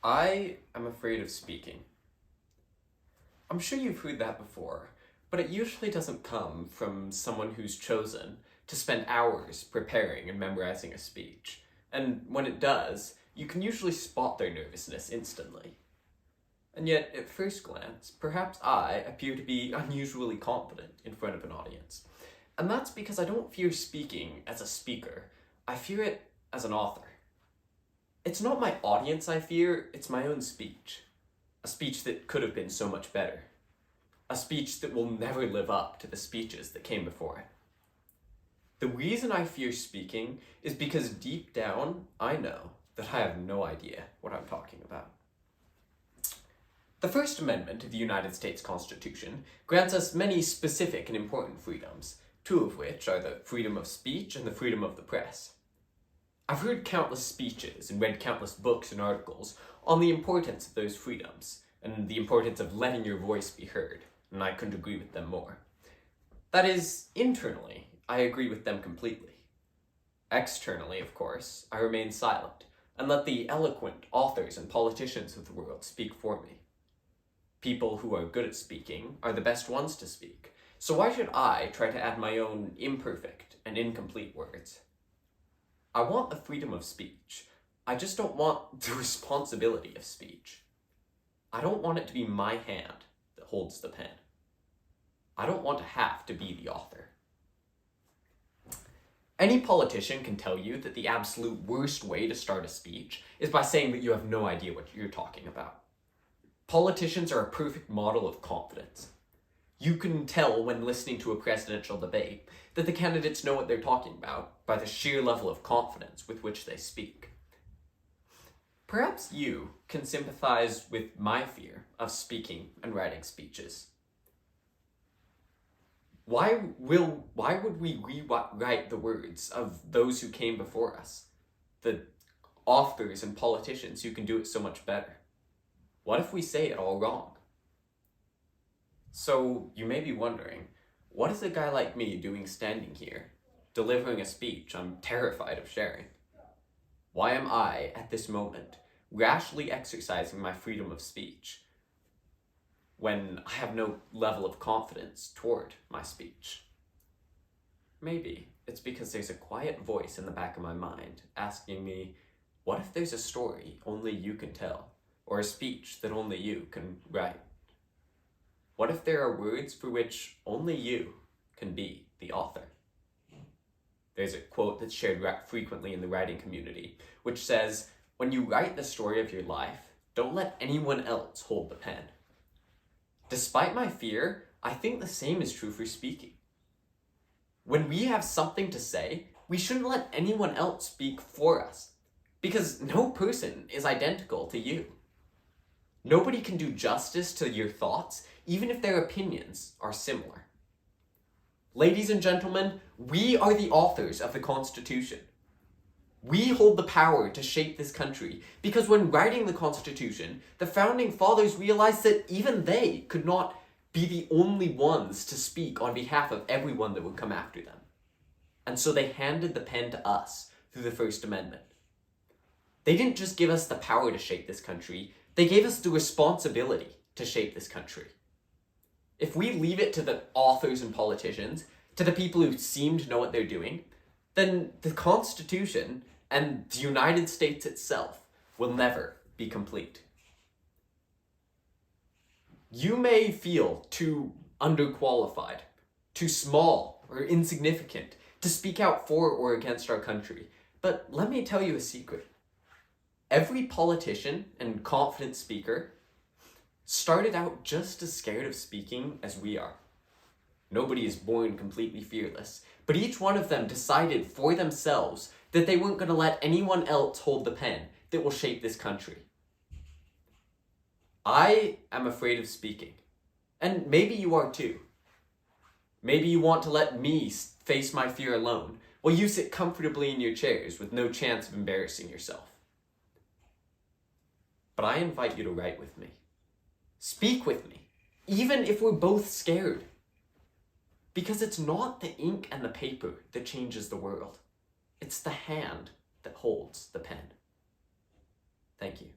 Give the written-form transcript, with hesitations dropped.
I am afraid of speaking. I'm sure you've heard that before, but it usually doesn't come from someone who's chosen to spend hours preparing and memorizing a speech. And when it does, you can usually spot their nervousness instantly. And yet, at first glance, perhaps I appear to be unusually confident in front of an audience. And that's because I don't fear speaking as a speaker, I fear it as an author. It's not my audience I fear, it's my own speech. A speech that could have been so much better. A speech that will never live up to the speeches that came before it. The reason I fear speaking is because deep down, I know that I have no idea what I'm talking about. The First Amendment of the United States Constitution grants us many specific and important freedoms, two of which are the freedom of speech and the freedom of the press. I've heard countless speeches and read countless books and articles on the importance of those freedoms and the importance of letting your voice be heard, and I couldn't agree with them more. That is, internally, I agree with them completely. Externally, of course, I remain silent and let the eloquent authors and politicians of the world speak for me. People who are good at speaking are the best ones to speak, so why should I try to add my own imperfect and incomplete words? I want the freedom of speech. I just don't want the responsibility of speech. I don't want it to be my hand that holds the pen. I don't want to have to be the author. Any politician can tell you that the absolute worst way to start a speech is by saying that you have no idea what you're talking about. Politicians are a perfect model of confidence. You can tell when listening to a presidential debate that the candidates know what they're talking about by the sheer level of confidence with which they speak. Perhaps you can sympathize with my fear of speaking and writing speeches. Why would we rewrite the words of those who came before us? The authors and politicians who can do it so much better. What if we say it all wrong? So you may be wondering, what is a guy like me doing standing here, delivering a speech I'm terrified of sharing? Why am I, at this moment, rashly exercising my freedom of speech when I have no level of confidence toward my speech? Maybe it's because there's a quiet voice in the back of my mind asking me, what if there's a story only you can tell, or a speech that only you can write? What if there are words for which only you can be the author? There's a quote that's shared frequently in the writing community, which says, when you write the story of your life, don't let anyone else hold the pen. Despite my fear, I think the same is true for speaking. When we have something to say, we shouldn't let anyone else speak for us, because no person is identical to you. Nobody can do justice to your thoughts, even if their opinions are similar. Ladies and gentlemen, we are the authors of the Constitution. We hold the power to shape this country because when writing the Constitution, the Founding Fathers realized that even they could not be the only ones to speak on behalf of everyone that would come after them. And so they handed the pen to us through the First Amendment. They didn't just give us the power to shape this country, they gave us the responsibility to shape this country. If we leave it to the authors and politicians, to the people who seem to know what they're doing, then the Constitution and the United States itself will never be complete. You may feel too underqualified, too small or insignificant to speak out for or against our country, but let me tell you a secret. Every politician and confident speaker started out just as scared of speaking as we are. Nobody is born completely fearless, but each one of them decided for themselves that they weren't going to let anyone else hold the pen that will shape this country. I am afraid of speaking, and maybe you are too. Maybe you want to let me face my fear alone, while you sit comfortably in your chairs with no chance of embarrassing yourself. But I invite you to write with me. Speak with me, even if we're both scared. Because it's not the ink and the paper that changes the world. It's the hand that holds the pen. Thank you.